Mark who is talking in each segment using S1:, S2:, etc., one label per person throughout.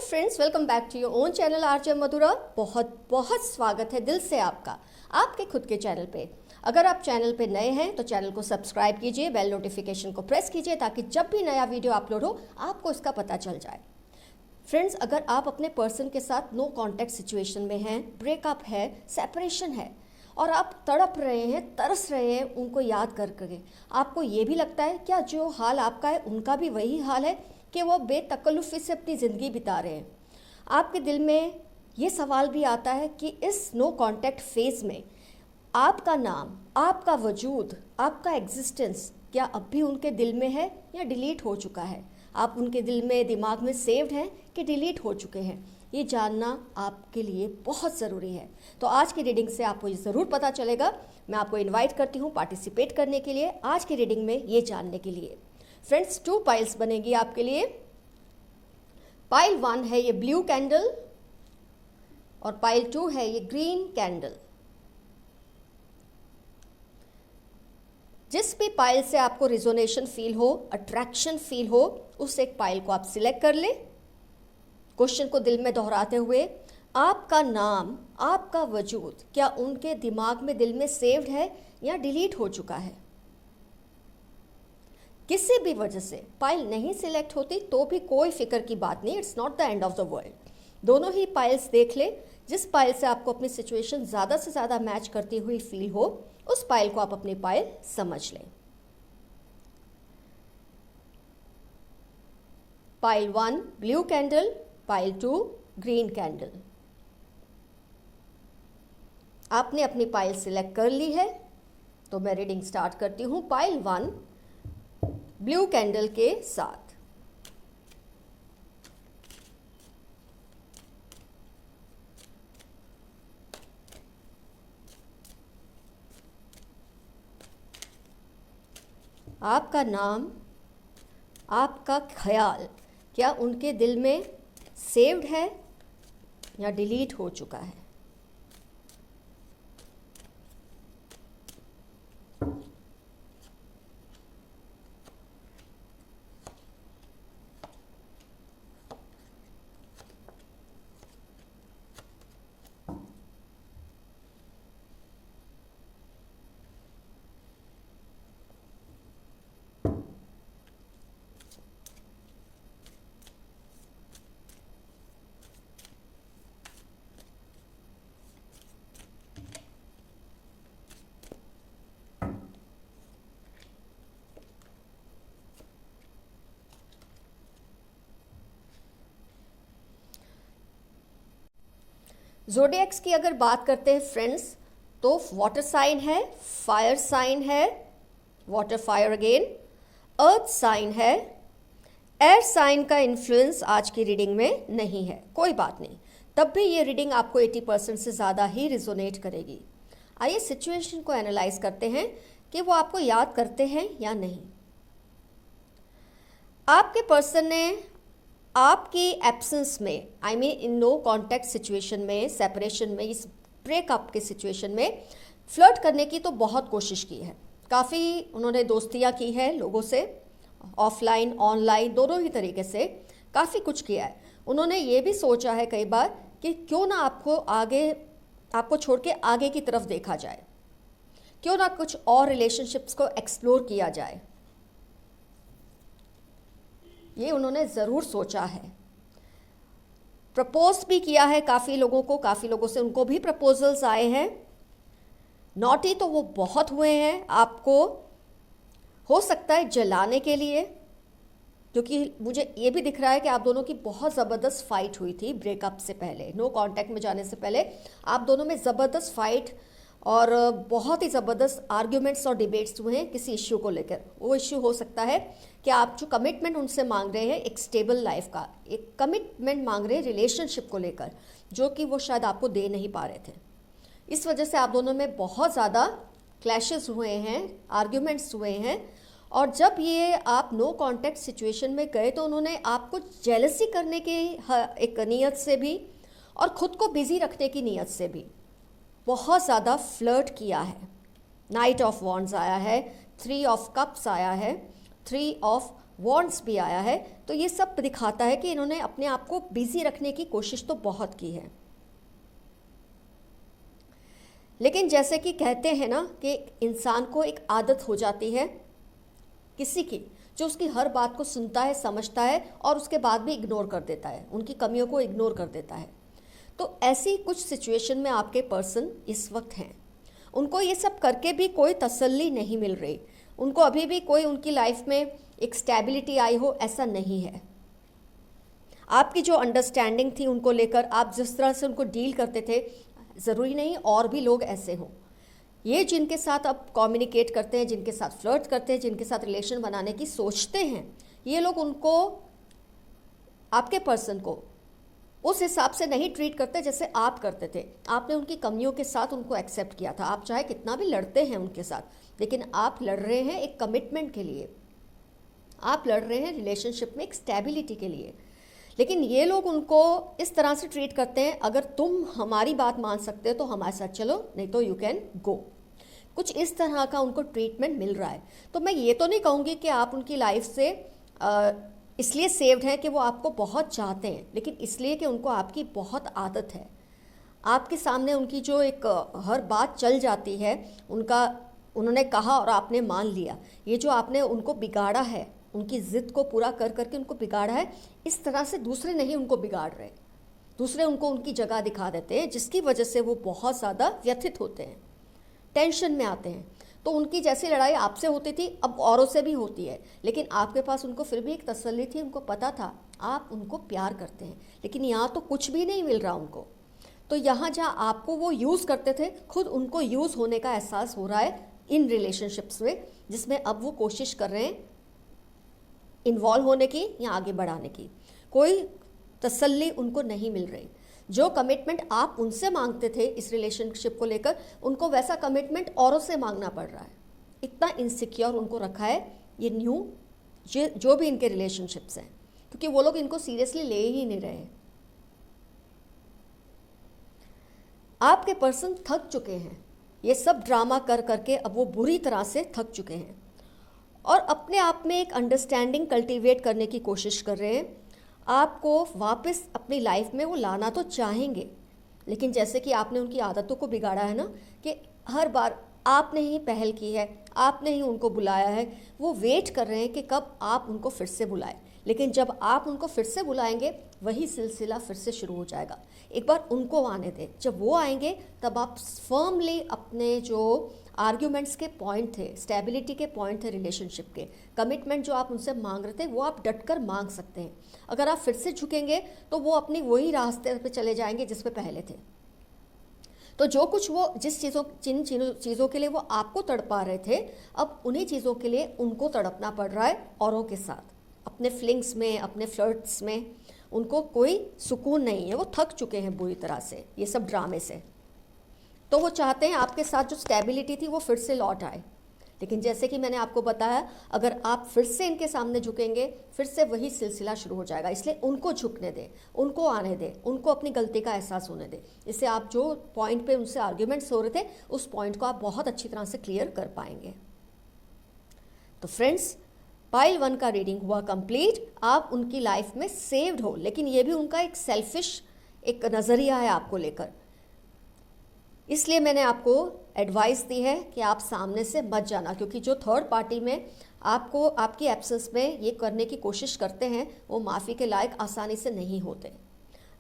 S1: Friends, welcome back to your own channel RJ Madhura. बहुत बहुत स्वागत है दिल से आपका आपके खुद के चैनल पे। अगर आप चैनल पे नए हैं तो चैनल को सब्सक्राइब कीजिए, बेल नोटिफिकेशन को प्रेस कीजिए ताकि जब भी नया वीडियो अपलोड हो आपको इसका पता चल जाए। फ्रेंड्स, अगर आप अपने पर्सन के साथ नो कॉन्टैक्ट सिचुएशन में हैं, ब्रेकअप है, सेपरेशन है और आप तड़प रहे हैं, तरस रहे हैं उनको याद करके, आपको ये भी लगता है क्या जो हाल आपका है उनका भी वही हाल है कि वो बेतकल्लुफ़ी से अपनी ज़िंदगी बिता रहे हैं। आपके दिल में ये सवाल भी आता है कि इस नो कॉन्टैक्ट फेज़ में आपका नाम, आपका वजूद, आपका एग्जिस्टेंस क्या अब भी उनके दिल में है या डिलीट हो चुका है। आप उनके दिल में, दिमाग में सेव्ड हैं कि डिलीट हो चुके हैं, ये जानना आपके लिए बहुत ज़रूरी है। तो आज की रीडिंग से आपको ये ज़रूर पता चलेगा। मैं आपको इनवाइट करती हूँ पार्टिसिपेट करने के लिए आज की रीडिंग में ये जानने के लिए। फ्रेंड्स, 2 पाइल्स बनेगी आपके लिए। पाइल 1 है ये ब्लू कैंडल और पाइल 2 है ये ग्रीन कैंडल। जिस भी पाइल से आपको रिजोनेशन फील हो, अट्रैक्शन फील हो, उस एक पाइल को आप सिलेक्ट कर लें। क्वेश्चन को दिल में दोहराते हुए, आपका नाम, आपका वजूद क्या उनके दिमाग में, दिल में सेव्ड है या डिलीट हो चुका है। किसी भी वजह से पाइल नहीं सिलेक्ट होती तो भी कोई फिक्र की बात नहीं, it's not the end of the world. दोनों ही पाइल्स देख ले। जिस पाइल से आपको अपनी सिचुएशन ज़्यादा से ज़्यादा मैच करती हुई फील हो, उस पाइल को आप अपनी पाइल समझ लें। Pile 1 blue candle, pile 2 green candle. आपने अपनी पाइल सिलेक्ट कर ली है तो मैं रीडिंग स्टार्ट करती हूँ पाइल 1 ब्लू कैंडल के साथ। आपका नाम, आपका ख्याल क्या उनके दिल में सेव्ड है या डिलीट हो चुका है। ज़ोडिएक्स की अगर बात करते हैं फ्रेंड्स, तो वाटर साइन है, फायर साइन है, water fire again, earth sign है, एयर साइन का इन्फ्लुएंस आज की रीडिंग में नहीं है। कोई बात नहीं, तब भी ये रीडिंग आपको 80% से ज़्यादा ही रिजोनेट करेगी। आइए सिचुएशन को एनालाइज करते हैं कि वो आपको याद करते हैं या नहीं। आपके पर्सन ने आपकी एब्सेंस में, I mean in no contact situation में, सेपरेशन में, इस ब्रेकअप के सिचुएशन में फ्लर्ट करने की तो बहुत कोशिश की है। काफ़ी उन्होंने दोस्तियां की है लोगों से, ऑफलाइन ऑनलाइन दोनों ही तरीके से काफ़ी कुछ किया है। उन्होंने ये भी सोचा है कई बार कि क्यों ना आपको छोड़ के आगे की तरफ देखा जाए, क्यों ना कुछ और रिलेशनशिप्स को एक्सप्लोर किया जाए। ये उन्होंने ज़रूर सोचा है। प्रपोज भी किया है काफ़ी लोगों को, काफ़ी लोगों से उनको भी प्रपोजल्स आए हैं। नॉटी तो वो बहुत हुए हैं, आपको हो सकता है जलाने के लिए, क्योंकि मुझे ये भी दिख रहा है कि आप दोनों की बहुत ज़बरदस्त फाइट हुई थी ब्रेकअप से पहले, नो कांटेक्ट में जाने से पहले आप दोनों में ज़बरदस्त फाइट और बहुत ही ज़बरदस्त आर्ग्यूमेंट्स और डिबेट्स हुए हैं किसी इश्यू को लेकर। वो इश्यू हो सकता है कि आप जो कमिटमेंट उनसे मांग रहे हैं, एक स्टेबल लाइफ का एक कमिटमेंट मांग रहे हैं रिलेशनशिप को लेकर, जो कि वो शायद आपको दे नहीं पा रहे थे। इस वजह से आप दोनों में बहुत ज़्यादा क्लैशेस हुए हैं, आर्ग्यूमेंट्स हुए हैं। और जब ये आप नो कॉन्टैक्ट सिचुएशन में गए तो उन्होंने आपको जेलसी करने की एक नीयत से भी और ख़ुद को बिज़ी रखने की नीयत से भी बहुत ज़्यादा फ्लर्ट किया है। नाइट ऑफ वॉन्ड्स आया है, 3 ऑफ कप्स आया है, 3 ऑफ वॉन्ट्स भी आया है, तो ये सब दिखाता है कि इन्होंने अपने आप को बिजी रखने की कोशिश तो बहुत की है। लेकिन जैसे कि कहते हैं ना कि इंसान को एक आदत हो जाती है किसी की, जो उसकी हर बात को सुनता है, समझता है और उसके बाद भी इग्नोर कर देता है, उनकी कमियों को इग्नोर कर देता है। तो ऐसी कुछ सिचुएशन में आपके पर्सन इस वक्त हैं। उनको ये सब करके भी कोई तसल्ली नहीं मिल रही, उनको अभी भी कोई उनकी लाइफ में एक स्टेबिलिटी आई हो, ऐसा नहीं है। आपकी जो अंडरस्टैंडिंग थी उनको लेकर, आप जिस तरह से उनको डील करते थे, ज़रूरी नहीं और भी लोग ऐसे हों। ये जिनके साथ आप कम्युनिकेट करते हैं, जिनके साथ फ्लर्ट करते हैं, जिनके साथ रिलेशन बनाने की सोचते हैं, ये लोग उनको, आपके पर्सन को उस हिसाब से नहीं ट्रीट करते जैसे आप करते थे। आपने उनकी कमियों के साथ उनको एक्सेप्ट किया था। आप चाहे कितना भी लड़ते हैं उनके साथ, लेकिन आप लड़ रहे हैं एक कमिटमेंट के लिए, आप लड़ रहे हैं रिलेशनशिप में एक स्टेबिलिटी के लिए। लेकिन ये लोग उनको इस तरह से ट्रीट करते हैं, अगर तुम हमारी बात मान सकते हो तो हमारे साथ चलो, नहीं तो यू कैन गो। कुछ इस तरह का उनको ट्रीटमेंट मिल रहा है। तो मैं ये तो नहीं कहूँगी कि आप उनकी लाइफ से इसलिए सेव्ड हैं कि वो आपको बहुत चाहते हैं, लेकिन इसलिए कि उनको आपकी बहुत आदत है। आपके सामने उनकी जो एक हर बात चल जाती है, उन्होंने कहा और आपने मान लिया, ये जो आपने उनको बिगाड़ा है, उनकी ज़िद को पूरा कर करके उनको बिगाड़ा है, इस तरह से दूसरे नहीं उनको बिगाड़ रहे। दूसरे उनको उनकी जगह दिखा देते हैं, जिसकी वजह से वो बहुत ज़्यादा व्यथित होते हैं, टेंशन में आते हैं। तो उनकी जैसी लड़ाई आपसे होती थी, अब औरों से भी होती है, लेकिन आपके पास उनको फिर भी एक तसल्ली थी, उनको पता था आप उनको प्यार करते हैं। लेकिन यहाँ तो कुछ भी नहीं मिल रहा उनको। तो यहाँ जहाँ आपको वो यूज़ करते थे, खुद उनको यूज़ होने का एहसास हो रहा है इन रिलेशनशिप्स में, जिसमें अब वो कोशिश कर रहे हैं इन्वॉल्व होने की या आगे बढ़ाने की। कोई तसल्ली उनको नहीं मिल रही। जो कमिटमेंट आप उनसे मांगते थे इस रिलेशनशिप को लेकर, उनको वैसा कमिटमेंट औरों से मांगना पड़ रहा है। इतना इनसिक्योर उनको रखा है ये न्यू जो भी इनके रिलेशनशिप्स हैं, क्योंकि वो लोग इनको सीरियसली ले ही नहीं रहे हैं। आपके पर्सन थक चुके हैं, ये सब ड्रामा कर करके अब वो बुरी तरह से थक चुके हैं और अपने आप में एक अंडरस्टैंडिंग कल्टीवेट करने की कोशिश कर रहे हैं। आपको वापस अपनी लाइफ में वो लाना तो चाहेंगे, लेकिन जैसे कि आपने उनकी आदतों को बिगाड़ा है ना, कि हर बार आपने ही पहल की है, आपने ही उनको बुलाया है, वो वेट कर रहे हैं कि कब आप उनको फिर से बुलाएं। लेकिन जब आप उनको फिर से बुलाएंगे, वही सिलसिला फिर से शुरू हो जाएगा। एक बार उनको आने दें, जब वो आएंगे तब आप फर्मली अपने जो आर्ग्यूमेंट्स के पॉइंट थे, स्टेबिलिटी के पॉइंट थे, रिलेशनशिप के कमिटमेंट जो आप उनसे मांग रहे थे, वो आप डटकर मांग सकते हैं। अगर आप फिर से झुकेंगे तो वो अपनी वही रास्ते पे चले जाएंगे जिस पे पहले थे। तो जो कुछ वो जिन चीज़ों के लिए वो आपको तड़पा रहे थे, अब उन्हीं चीज़ों के लिए उनको तड़पना पड़ रहा है औरों के साथ, अपने फ्लिंग्स में, अपने फ्लर्ट्स में। उनको कोई सुकून नहीं है, वो थक चुके हैं बुरी तरह से ये सब ड्रामे से। तो वो चाहते हैं आपके साथ जो स्टेबिलिटी थी वो फिर से लौट आए। लेकिन जैसे कि मैंने आपको बताया, अगर आप फिर से इनके सामने झुकेंगे, फिर से वही सिलसिला शुरू हो जाएगा। इसलिए उनको झुकने दें, उनको आने दें, उनको अपनी गलती का एहसास होने दें। इससे आप जो पॉइंट पे उनसे आर्ग्यूमेंट्स हो रहे थे, उस पॉइंट को आप बहुत अच्छी तरह से क्लियर कर पाएंगे। तो फ्रेंड्स, पाइल 1 का रीडिंग हुआ कंप्लीट। आप उनकी लाइफ में सेव्ड हो, लेकिन ये भी उनका एक सेल्फिश एक नज़रिया है आपको लेकर। इसलिए मैंने आपको एडवाइस दी है कि आप सामने से मत जाना, क्योंकि जो थर्ड पार्टी में आपको आपकी एब्सेंस में ये करने की कोशिश करते हैं, वो माफ़ी के लायक आसानी से नहीं होते।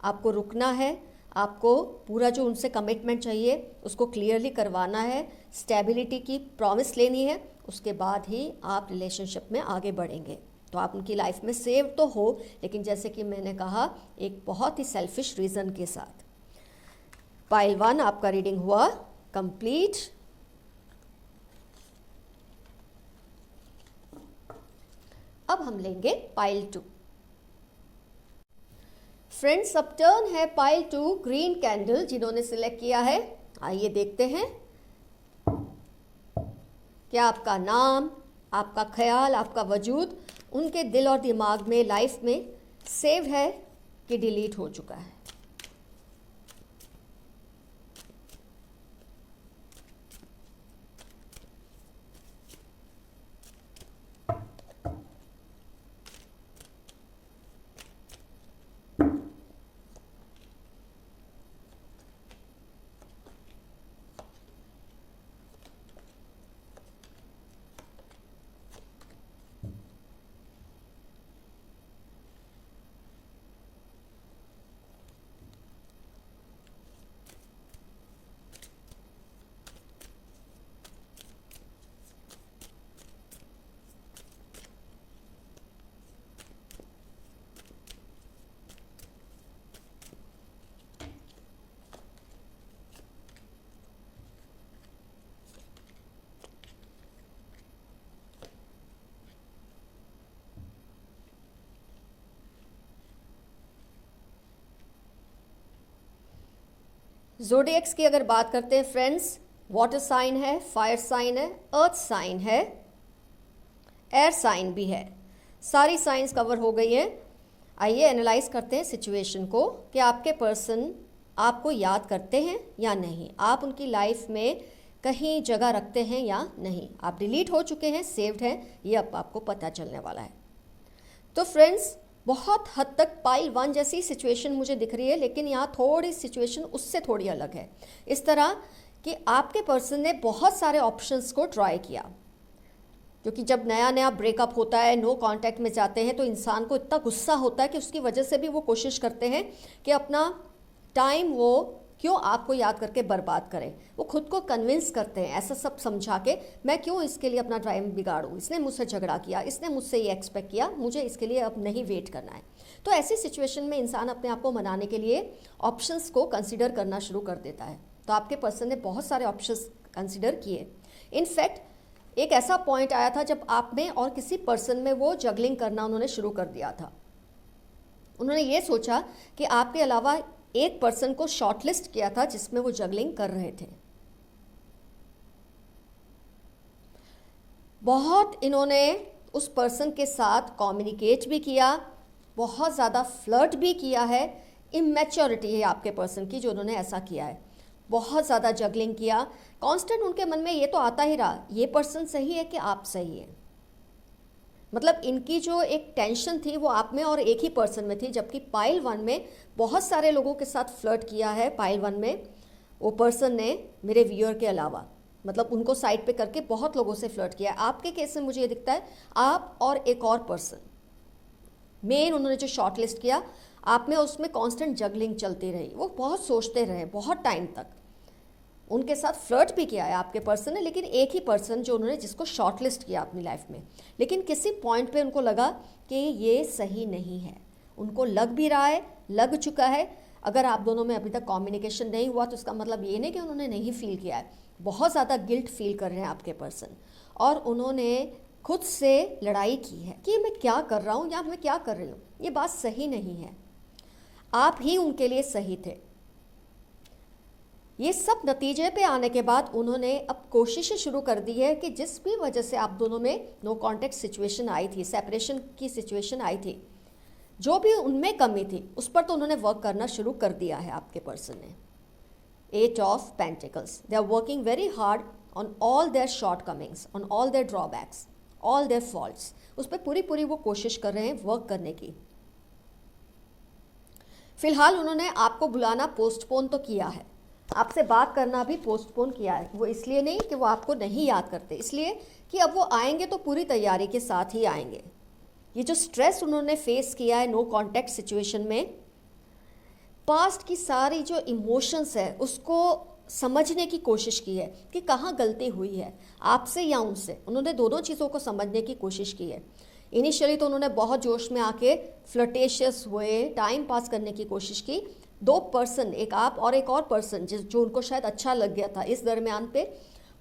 S1: आपको रुकना है, आपको पूरा जो उनसे कमिटमेंट चाहिए उसको क्लियरली करवाना है, स्टेबिलिटी की प्रॉमिस लेनी है, उसके बाद ही आप रिलेशनशिप में आगे बढ़ेंगे। तो आप उनकी लाइफ में सेव तो हो, लेकिन जैसे कि मैंने कहा, एक बहुत ही सेल्फिश रीज़न के साथ। पाइल 1 आपका रीडिंग हुआ कंप्लीट। अब हम लेंगे पाइल 2। फ्रेंड्स, अब टर्न है पाइल 2 ग्रीन कैंडल जिन्होंने सिलेक्ट किया है। आइए देखते हैं क्या आपका नाम, आपका ख्याल, आपका वजूद उनके दिल और दिमाग में, लाइफ में सेव है कि डिलीट हो चुका है। ज़ोडिएक्स की अगर बात करते हैं फ्रेंड्स, वाटर साइन है, फायर साइन है, अर्थ साइन है, एयर साइन भी है। सारी साइंस कवर हो गई है। आइए एनालाइज करते हैं सिचुएशन को कि आपके पर्सन आपको याद करते हैं या नहीं, आप उनकी लाइफ में कहीं जगह रखते हैं या नहीं, आप डिलीट हो चुके हैं, सेव्ड हैं, ये अब आपको पता चलने वाला है। तो फ्रेंड्स, बहुत हद तक पाइल 1 जैसी सिचुएशन मुझे दिख रही है, लेकिन यहाँ थोड़ी सिचुएशन उससे थोड़ी अलग है। इस तरह कि आपके पर्सन ने बहुत सारे ऑप्शंस को ट्राई किया, क्योंकि जब नया नया ब्रेकअप होता है, नो कांटेक्ट में जाते हैं, तो इंसान को इतना गुस्सा होता है कि उसकी वजह से भी वो कोशिश करते हैं कि अपना टाइम वो क्यों आपको याद करके बर्बाद करें। वो खुद को कन्विंस करते हैं ऐसा सब समझा के, मैं क्यों इसके लिए अपना टाइम बिगाड़ूं, इसने मुझसे झगड़ा किया, इसने मुझसे ये एक्सपेक्ट किया, मुझे इसके लिए अब नहीं वेट करना है। तो ऐसी सिचुएशन में इंसान अपने आप को मनाने के लिए ऑप्शंस को कंसिडर करना शुरू कर देता है। तो आपके पर्सन ने बहुत सारे ऑप्शंस कंसिडर किए। इनफैक्ट एक ऐसा पॉइंट आया था जब आप में और किसी पर्सन में वो जगलिंग करना उन्होंने शुरू कर दिया था। उन्होंने ये सोचा कि आपके अलावा एक पर्सन को शॉर्टलिस्ट किया था जिसमें वो जगलिंग कर रहे थे। बहुत इन्होंने उस पर्सन के साथ कम्युनिकेट भी किया, बहुत ज़्यादा फ्लर्ट भी किया है। इमैच्योरिटी है आपके पर्सन की जो उन्होंने ऐसा किया है, बहुत ज़्यादा जगलिंग किया। कांस्टेंट उनके मन में ये तो आता ही रहा, ये पर्सन सही है कि आप सही है। मतलब इनकी जो एक टेंशन थी वो आप में और एक ही पर्सन में थी, जबकि पाइल 1 में बहुत सारे लोगों के साथ फ्लर्ट किया है। पाइल 1 में वो पर्सन ने मेरे व्यूअर के अलावा, मतलब उनको साइड पे करके बहुत लोगों से फ्लर्ट किया है। आपके केस में मुझे ये दिखता है आप और एक और पर्सन, मेन उन्होंने जो शॉर्ट लिस्ट किया आप में, उसमें कांस्टेंट जगलिंग चलती रही। वो बहुत सोचते रहे बहुत टाइम तक, उनके साथ फ्लर्ट भी किया है आपके पर्सन ने, लेकिन एक ही पर्सन जो उन्होंने जिसको शॉर्टलिस्ट किया अपनी लाइफ में। लेकिन किसी पॉइंट पे उनको लगा कि ये सही नहीं है, उनको लग भी रहा है, लग चुका है। अगर आप दोनों में अभी तक कम्युनिकेशन नहीं हुआ तो इसका मतलब ये नहीं कि उन्होंने नहीं फील किया है, बहुत ज़्यादा गिल्ट फील कर रहे हैं आपके पर्सन, और उन्होंने खुद से लड़ाई की है कि मैं क्या कर रहा हूँ या मैं क्या कर रही हूँ, ये बात सही नहीं है, आप ही उनके लिए सही थे। ये सब नतीजे पे आने के बाद उन्होंने अब कोशिशें शुरू कर दी है कि जिस भी वजह से आप दोनों में नो कॉन्टेक्ट सिचुएशन आई थी, सेपरेशन की सिचुएशन आई थी, जो भी उनमें कमी थी उस पर तो उन्होंने वर्क करना शुरू कर दिया है आपके पर्सन ने। 8 of pentacles, they are working very hard on all their shortcomings, on all their drawbacks, all their faults, उस पर पूरी वो कोशिश कर रहे हैं वर्क करने की। फिलहाल उन्होंने आपको बुलाना पोस्टपोन तो किया है, आपसे बात करना भी पोस्टपोन किया है। वो इसलिए नहीं कि वो आपको नहीं याद करते, इसलिए कि अब वो आएंगे तो पूरी तैयारी के साथ ही आएंगे। ये जो स्ट्रेस उन्होंने फेस किया है नो कांटेक्ट सिचुएशन में, पास्ट की सारी जो इमोशंस है उसको समझने की कोशिश की है कि कहाँ गलती हुई है, आपसे या उनसे। उन्होंने दोनों चीज़ों को समझने की कोशिश की है। इनिशियली तो उन्होंने बहुत जोश में आके फ्लर्टेशियस हुए, टाइम पास करने की कोशिश की। 2 पर्सन, एक आप और एक और पर्सन जो उनको शायद अच्छा लग गया था इस दरमियान पे,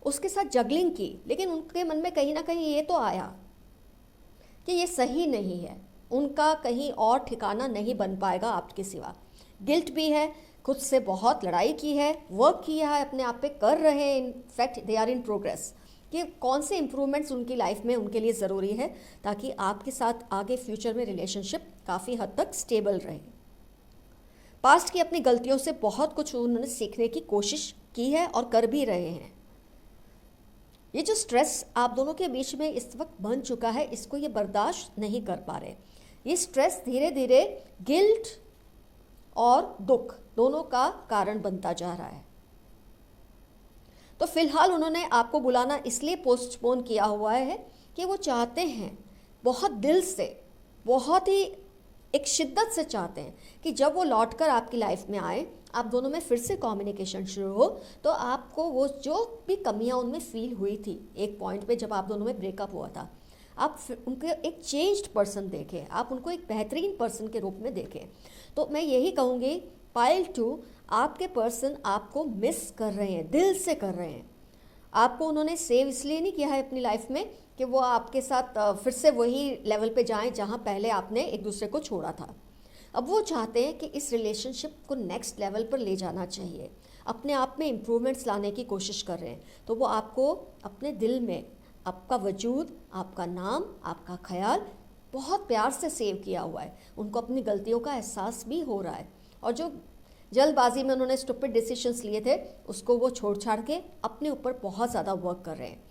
S1: उसके साथ जगलिंग की, लेकिन उनके मन में कहीं ना कहीं ये तो आया कि ये सही नहीं है, उनका कहीं और ठिकाना नहीं बन पाएगा आपके सिवा। गिल्ट भी है, खुद से बहुत लड़ाई की है, वर्क किया है, अपने आप पे कर रहे हैं। In fact they are in progress कि कौन से इंप्रूवमेंट्स उनकी लाइफ में उनके लिए ज़रूरी है ताकि आपके साथ आगे फ्यूचर में रिलेशनशिप काफ़ी हद तक स्टेबल रहे। पास्ट की अपनी गलतियों से बहुत कुछ उन्होंने सीखने की कोशिश की है और कर भी रहे हैं। ये जो स्ट्रेस आप दोनों के बीच में इस वक्त बन चुका है, इसको ये बर्दाश्त नहीं कर पा रहे। ये स्ट्रेस धीरे धीरे गिल्ट और दुख दोनों का कारण बनता जा रहा है। तो फिलहाल उन्होंने आपको बुलाना इसलिए पोस्टपोन किया हुआ है कि वो चाहते हैं, बहुत दिल से, बहुत ही एक शिद्दत से चाहते हैं कि जब वो लौटकर आपकी लाइफ में आए, आप दोनों में फिर से कम्युनिकेशन शुरू हो, तो आपको वो जो भी कमियां उनमें फील हुई थी एक पॉइंट पे जब आप दोनों में ब्रेकअप हुआ था, आप उनको एक चेंज्ड पर्सन देखें, आप उनको एक बेहतरीन पर्सन के रूप में देखें। तो मैं यही कहूँगी, पाइल 2, आपके पर्सन आपको मिस कर रहे हैं, दिल से कर रहे हैं। आपको उन्होंने सेव इसलिए नहीं किया है अपनी लाइफ में कि वो आपके साथ फिर से वही लेवल पे जाएं जहां पहले आपने एक दूसरे को छोड़ा था। अब वो चाहते हैं कि इस रिलेशनशिप को नेक्स्ट लेवल पर ले जाना चाहिए, अपने आप में इम्प्रूवमेंट्स लाने की कोशिश कर रहे हैं, तो वो आपको अपने दिल में आपका वजूद, आपका नाम, आपका ख्याल बहुत प्यार से सेव किया हुआ है। उनको अपनी गलतियों का एहसास भी हो रहा है, और जो जल्दबाजी में उन्होंने स्टूपिड डिसीजंस लिए थे उसको वो छोड़ छाड़ के अपने ऊपर बहुत ज़्यादा वर्क कर रहे हैं।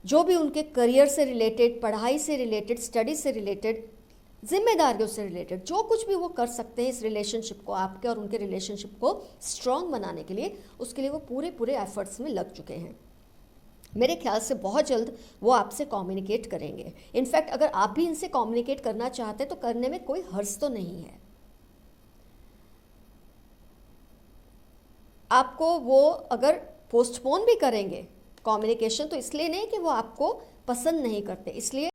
S1: जो भी उनके करियर से रिलेटेड, पढ़ाई से रिलेटेड, स्टडी से रिलेटेड, जिम्मेदारियों से रिलेटेड जो कुछ भी वो कर सकते हैं इस रिलेशनशिप को, आपके और उनके रिलेशनशिप को स्ट्रॉन्ग बनाने के लिए, उसके लिए वो पूरे एफर्ट्स में लग चुके हैं। मेरे ख्याल से बहुत जल्द वो आपसे कम्युनिकेट करेंगे। इनफैक्ट अगर आप भी इनसे कम्युनिकेट करना चाहते तो करने में कोई हर्ज तो नहीं है। आपको वो अगर पोस्टपोन भी करेंगे कम्युनिकेशन, तो इसलिए नहीं कि वो आपको पसंद नहीं करते, इसलिए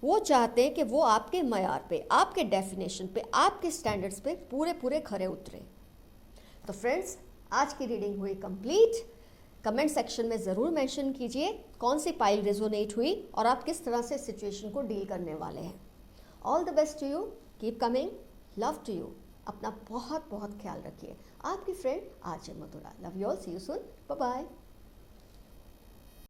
S1: वो चाहते हैं कि वो आपके मयार पे, आपके डेफिनेशन पे, आपके स्टैंडर्ड्स पे पूरे खरे उतरे। तो फ्रेंड्स, आज की रीडिंग हुई कंप्लीट। कमेंट सेक्शन में ज़रूर मेंशन कीजिए कौन सी पाइल रेजोनेट हुई और आप किस तरह से सिचुएशन को डील करने वाले हैं। All the best to you, keep coming, love to you. अपना बहुत ख्याल रखिए। आपकी friend RJ Madhura. Love you all, see you soon, bye bye.